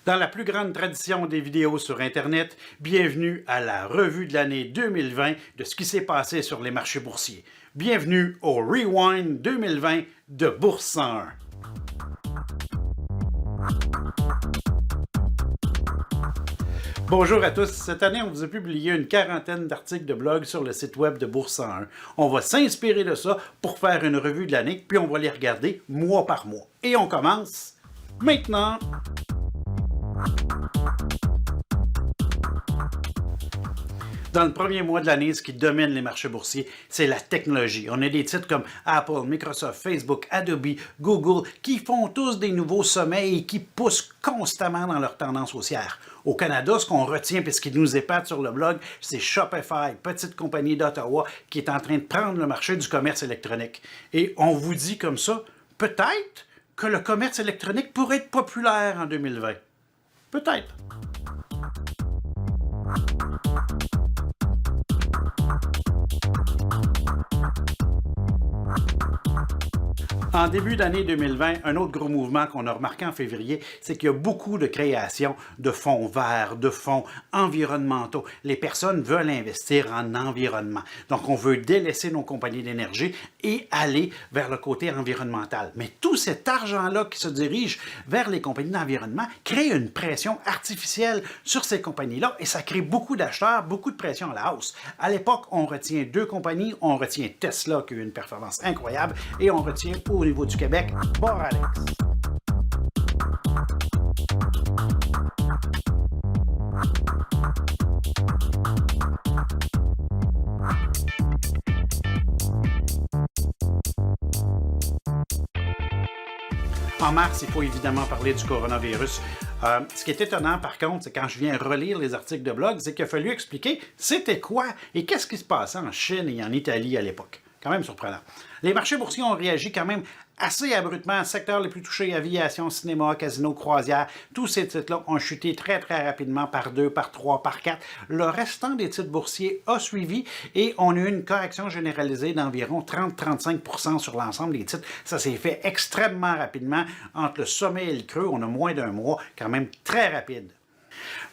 Dans la plus grande tradition des vidéos sur Internet, bienvenue à la revue de l'année 2020 de ce qui s'est passé sur les marchés boursiers. Bienvenue au Rewind 2020 de Bourse 101. Bonjour à tous. Cette année, on vous a publié une quarantaine d'articles de blog sur le site web de Bourse 101. On va s'inspirer de ça pour faire une revue de l'année, puis on va les regarder mois par mois. Et on commence maintenant. Dans le premier mois de l'année, ce qui domine les marchés boursiers, c'est la technologie. On a des titres comme Apple, Microsoft, Facebook, Adobe, Google, qui font tous des nouveaux sommets et qui poussent constamment dans leur tendance haussière. Au Canada, ce qu'on retient et ce qui nous épate sur le blog, c'est Shopify, petite compagnie d'Ottawa, qui est en train de prendre le marché du commerce électronique. Et on vous dit comme ça, peut-être que le commerce électronique pourrait être populaire en 2020. Peut-être. En début d'année 2020, un autre gros mouvement qu'on a remarqué en février, c'est qu'il y a beaucoup de création de fonds verts, de fonds environnementaux. Les personnes veulent investir en environnement. Donc, on veut délaisser nos compagnies d'énergie et aller vers le côté environnemental. Mais tout cet argent-là qui se dirige vers les compagnies d'environnement crée une pression artificielle sur ces compagnies-là et ça crée beaucoup d'acheteurs, beaucoup de pression à la hausse. À l'époque, on retient deux compagnies. On retient Tesla qui a eu une performance incroyable et on retient au niveau du Québec, Boralex. En mars, il faut évidemment parler du coronavirus. Ce qui est étonnant, par contre, c'est quand je viens relire les articles de blog, c'est qu'il a fallu expliquer c'était quoi et qu'est-ce qui se passait en Chine et en Italie à l'époque. Quand même surprenant. Les marchés boursiers ont réagi quand même assez abruptement. Secteurs les plus touchés, aviation, cinéma, casino, croisière, tous ces titres-là ont chuté très rapidement par 2, par 3, par 4. Le restant des titres boursiers a suivi et on a eu une correction généralisée d'environ 30-35% sur l'ensemble des titres. Ça s'est fait extrêmement rapidement. Entre le sommet et le creux, on a moins d'un mois, quand même très rapide.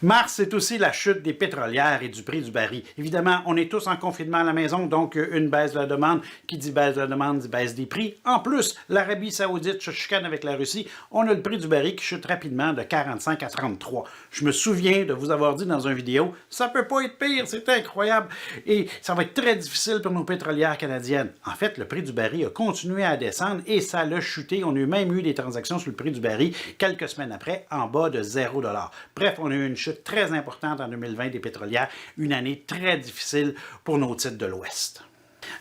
Mars, c'est aussi la chute des pétrolières et du prix du baril. Évidemment, on est tous en confinement à la maison, donc une baisse de la demande. Qui dit baisse de la demande dit baisse des prix. En plus, l'Arabie saoudite se chicane avec la Russie. On a le prix du baril qui chute rapidement de 45 à 33. Je me souviens de vous avoir dit dans une vidéo, ça peut pas être pire, c'est incroyable. Et ça va être très difficile pour nos pétrolières canadiennes. En fait, le prix du baril a continué à descendre et ça l'a chuté. On a même eu des transactions sur le prix du baril quelques semaines après, en bas de 0 $. Bref, on a eu une chute très importante en 2020 des pétrolières, une année très difficile pour nos titres de l'Ouest.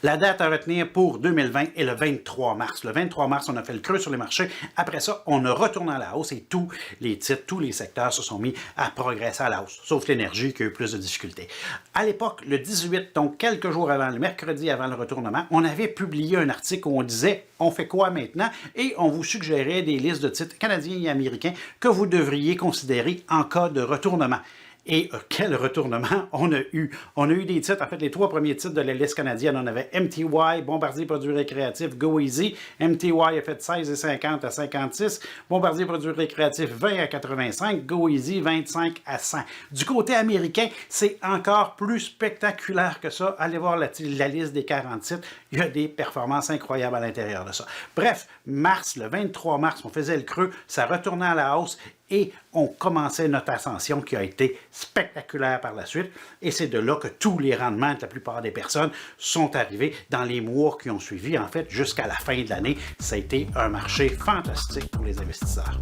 La date à retenir pour 2020 est le 23 mars. Le 23 mars, on a fait le creux sur les marchés. Après ça, on a retourné à la hausse et tous les titres, tous les secteurs se sont mis à progresser à la hausse, sauf l'énergie qui a eu plus de difficultés. À l'époque, le 18, donc quelques jours avant, le mercredi avant le retournement, on avait publié un article où on disait « On fait quoi maintenant? » et on vous suggérait des listes de titres canadiens et américains que vous devriez considérer en cas de retournement. Et quel retournement on a eu! On a eu des titres, en fait, les trois premiers titres de la liste canadienne. On avait MTY, Bombardier Produits Récréatifs, Go Easy. MTY a fait 16,50 à 56. Bombardier Produits Récréatifs, 20 à 85. Go Easy, 25 à 100. Du côté américain, c'est encore plus spectaculaire que ça. Allez voir la liste des 40 titres. Il y a des performances incroyables à l'intérieur de ça. Bref, mars, le 23 mars, on faisait le creux, ça retournait à la hausse. Et on commençait notre ascension qui a été spectaculaire par la suite. Et c'est de là que tous les rendements de la plupart des personnes sont arrivés dans les mois qui ont suivi. En fait, jusqu'à la fin de l'année, ça a été un marché fantastique pour les investisseurs.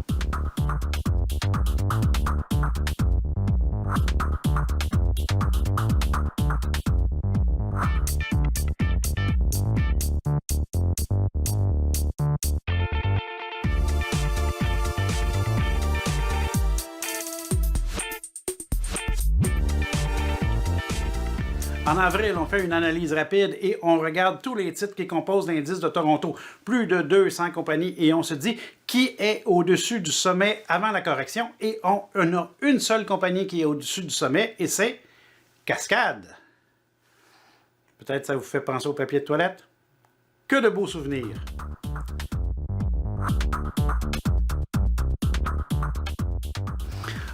En avril, on fait une analyse rapide et on regarde tous les titres qui composent l'indice de Toronto. Plus de 200 compagnies et on se dit qui est au-dessus du sommet avant la correction. Et on a une seule compagnie qui est au-dessus du sommet et c'est Cascade. Peut-être ça vous fait penser au papier de toilette? Que de beaux souvenirs!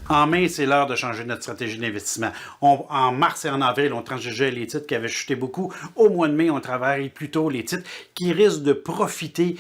En mai, c'est l'heure de changer notre stratégie d'investissement. En mars et en avril, on transigeait les titres qui avaient chuté beaucoup. Au mois de mai, on travaille plutôt les titres qui risquent de profiter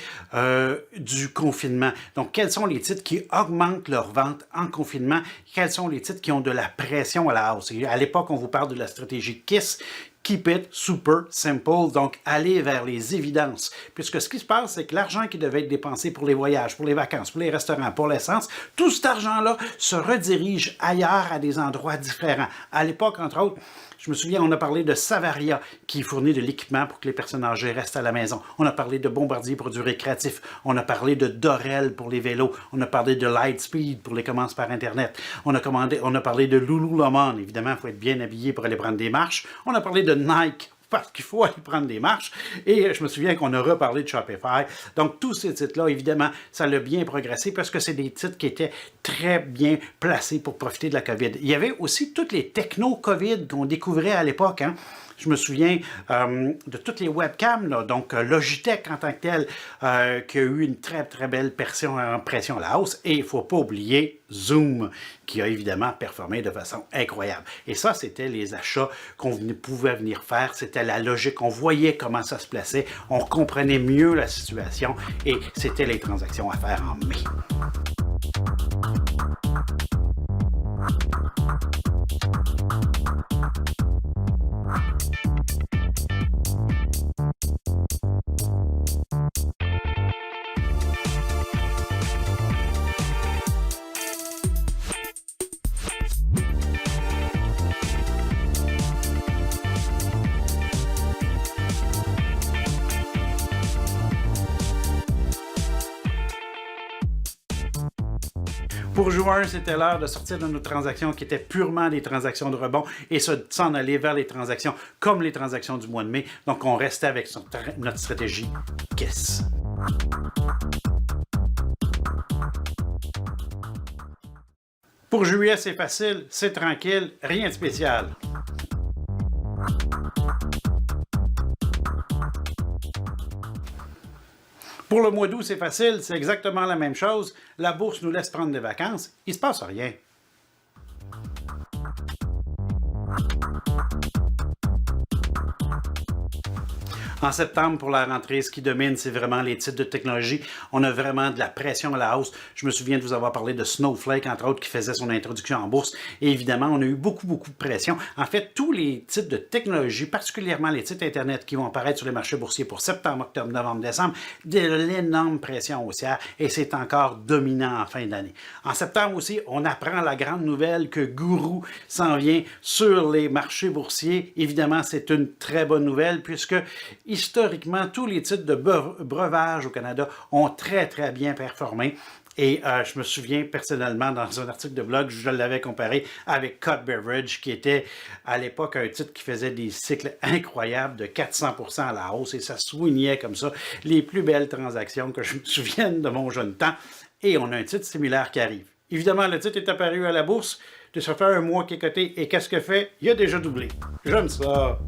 du confinement. Donc, quels sont les titres qui augmentent leur vente en confinement? Quels sont les titres qui ont de la pression à la hausse? Et à l'époque, on vous parle de la stratégie KISS. Keep it super simple, donc aller vers les évidences. Puisque ce qui se passe, c'est que l'argent qui devait être dépensé pour les voyages, pour les vacances, pour les restaurants, pour l'essence, tout cet argent-là se redirige ailleurs à des endroits différents. À l'époque, entre autres, je me souviens, on a parlé de Savaria qui fournit de l'équipement pour que les personnes âgées restent à la maison. On a parlé de Bombardier pour du récréatif. On a parlé de Dorel pour les vélos. On a parlé de Lightspeed pour les commandes par Internet. On a parlé de Lululemon. Évidemment, il faut être bien habillé pour aller prendre des marches. On a parlé de Nike parce qu'il faut aller prendre des marches. Et je me souviens qu'on a reparlé de Shopify. Donc, tous ces titres-là, évidemment, ça l'a bien progressé parce que c'est des titres qui étaient très bien placés pour profiter de la COVID. Il y avait aussi toutes les techno-COVID qu'on découvrait à l'époque, hein. Je me souviens de toutes les webcams, là, donc Logitech en tant que tel, qui a eu une très, très belle pression à la hausse. Et il ne faut pas oublier Zoom, qui a évidemment performé de façon incroyable. Et ça, c'était les achats qu'on pouvait venir faire. C'était la logique. On voyait comment ça se plaçait. On comprenait mieux la situation. Et c'était les transactions à faire en mai. Pour juin, c'était l'heure de sortir de nos transactions qui étaient purement des transactions de rebond et s'en aller vers les transactions comme les transactions du mois de mai. Donc, on restait avec notre stratégie KISS. Pour juillet, c'est facile, c'est tranquille, rien de spécial. Pour le mois d'août, c'est facile, c'est exactement la même chose. La bourse nous laisse prendre des vacances, il ne se passe rien. En septembre, pour la rentrée, ce qui domine, c'est vraiment les titres de technologie. On a vraiment de la pression à la hausse. Je me souviens de vous avoir parlé de Snowflake, entre autres, qui faisait son introduction en bourse. Et évidemment, on a eu beaucoup de pression. En fait, tous les titres de technologie, particulièrement les titres Internet qui vont apparaître sur les marchés boursiers pour septembre, octobre, novembre, décembre, de l'énorme pression haussière et c'est encore dominant en fin d'année. En septembre aussi, on apprend la grande nouvelle que Guru s'en vient sur les marchés boursiers. Évidemment, c'est une très bonne nouvelle puisque historiquement, tous les titres de breuvage au Canada ont très bien performé. Et je me souviens personnellement, dans un article de blog, je l'avais comparé avec Cod Beverage, qui était à l'époque un titre qui faisait des cycles incroyables de 400% à la hausse. Et ça soulignait comme ça les plus belles transactions que je me souvienne de mon jeune temps. Et on a un titre similaire qui arrive. Évidemment, le titre est apparu à la bourse. Ça fait un mois qu'il est coté. Et qu'est-ce qu'il fait? Il a déjà doublé. J'aime ça.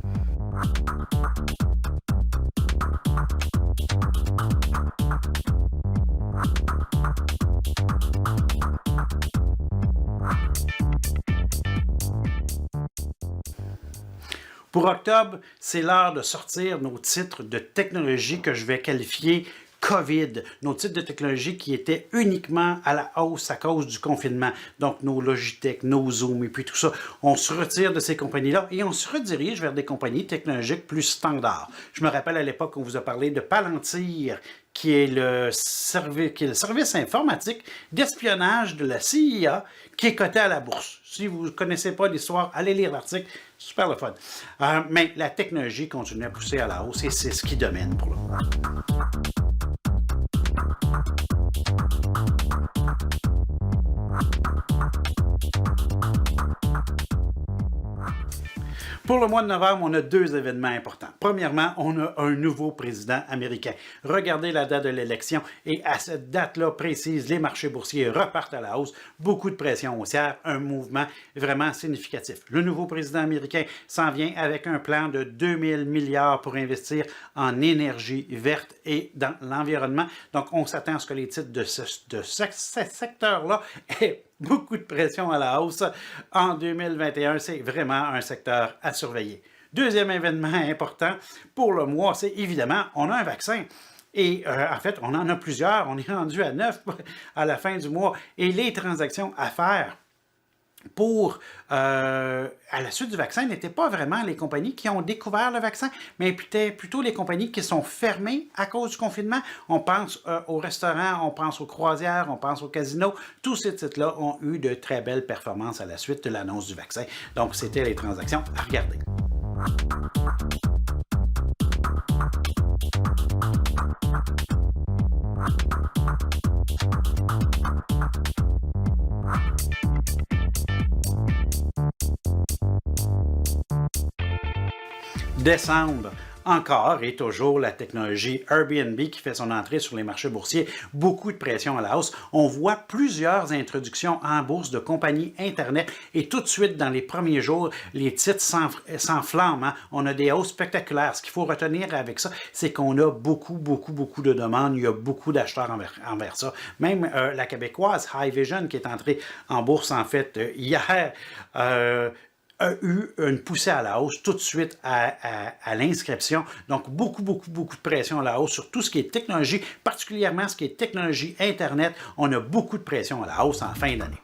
Pour octobre, c'est l'heure de sortir nos titres de technologie que je vais qualifier COVID, nos titres de technologie qui étaient uniquement à la hausse à cause du confinement. Donc, nos Logitech, nos Zoom et puis tout ça. On se retire de ces compagnies-là et on se redirige vers des compagnies technologiques plus standards. Je me rappelle à l'époque qu'on vous a parlé de Palantir, qui est le service informatique d'espionnage de la CIA qui est coté à la bourse. Si vous ne connaissez pas l'histoire, allez lire l'article, super le fun. Mais la technologie continue à pousser à la hausse et c'est ce qui domine pour le moment. Pour le mois de novembre, on a deux événements importants. Premièrement, on a un nouveau président américain. Regardez la date de l'élection et à cette date-là précise, les marchés boursiers repartent à la hausse. Beaucoup de pression haussière, un mouvement vraiment significatif. Le nouveau président américain s'en vient avec un plan de 2000 milliards pour investir en énergie verte et dans l'environnement. Donc, on s'attend à ce que les titres de ce secteur-là aient beaucoup de pression à la hausse. En 2021, c'est vraiment un secteur à surveiller. Deuxième événement important pour le mois, c'est évidemment, on a un vaccin. Et en fait, on en a plusieurs. On est rendu à 9 à la fin du mois. Et les transactions à faire pour, à la suite du vaccin, n'étaient pas vraiment les compagnies qui ont découvert le vaccin, mais plutôt les compagnies qui sont fermées à cause du confinement. On pense aux restaurants, on pense aux croisières, on pense aux casinos. Tous ces titres-là ont eu de très belles performances à la suite de l'annonce du vaccin. Donc, c'était les transactions à regarder. Décembre, encore et toujours la technologie Airbnb qui fait son entrée sur les marchés boursiers. Beaucoup de pression à la hausse. On voit plusieurs introductions en bourse de compagnies Internet et tout de suite, dans les premiers jours, les titres s'enflamment. Hein? On a des hausses spectaculaires. Ce qu'il faut retenir avec ça, c'est qu'on a beaucoup de demandes. Il y a beaucoup d'acheteurs envers ça. Même la québécoise High Vision qui est entrée en bourse, en fait, hier, a eu une poussée à la hausse tout de suite à l'inscription. Donc, beaucoup de pression à la hausse sur tout ce qui est technologie, particulièrement ce qui est technologie Internet. On a beaucoup de pression à la hausse en fin d'année.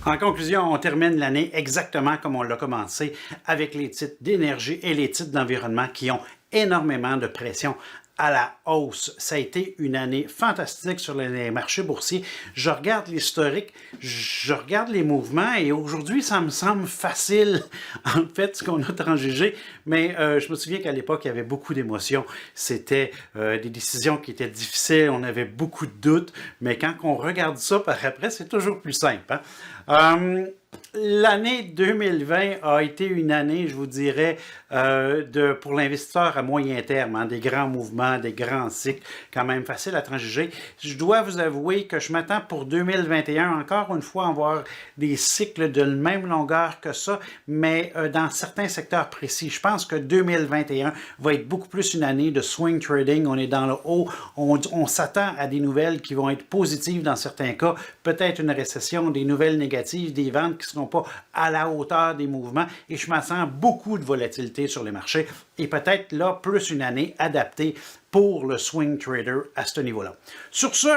En conclusion, on termine l'année exactement comme on l'a commencé, avec les titres d'énergie et les titres d'environnement qui ont énormément de pression à la hausse. Ça a été une année fantastique sur les marchés boursiers. Je regarde l'historique, je regarde les mouvements et aujourd'hui, ça me semble facile, en fait, ce qu'on a transjugé. Mais je me souviens qu'à l'époque, il y avait beaucoup d'émotions. C'était des décisions qui étaient difficiles, on avait beaucoup de doutes. Mais quand on regarde ça par après, c'est toujours plus simple. Hein? L'année 2020 a été une année, je vous dirais, pour l'investisseur à moyen terme, hein, des grands mouvements, des grands cycles, quand même facile à transiger. Je dois vous avouer que je m'attends pour 2021, encore une fois, à avoir des cycles de même longueur que ça, mais dans certains secteurs précis. Je pense que 2021 va être beaucoup plus une année de swing trading. On est dans le haut, on s'attend à des nouvelles qui vont être positives dans certains cas, peut-être une récession, des nouvelles négatives, des ventes qui ne seront pas à la hauteur des mouvements et je m'attends beaucoup de volatilité sur les marchés et peut-être là plus une année adaptée pour le swing trader à ce niveau-là. Sur ce,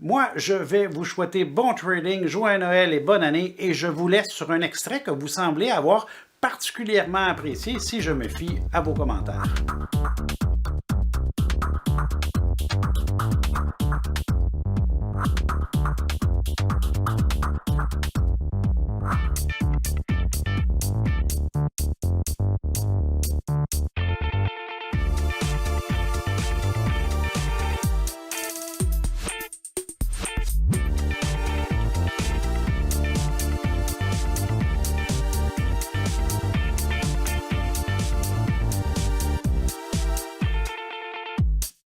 moi je vais vous souhaiter bon trading, joyeux Noël et bonne année et je vous laisse sur un extrait que vous semblez avoir particulièrement apprécié si je me fie à vos commentaires.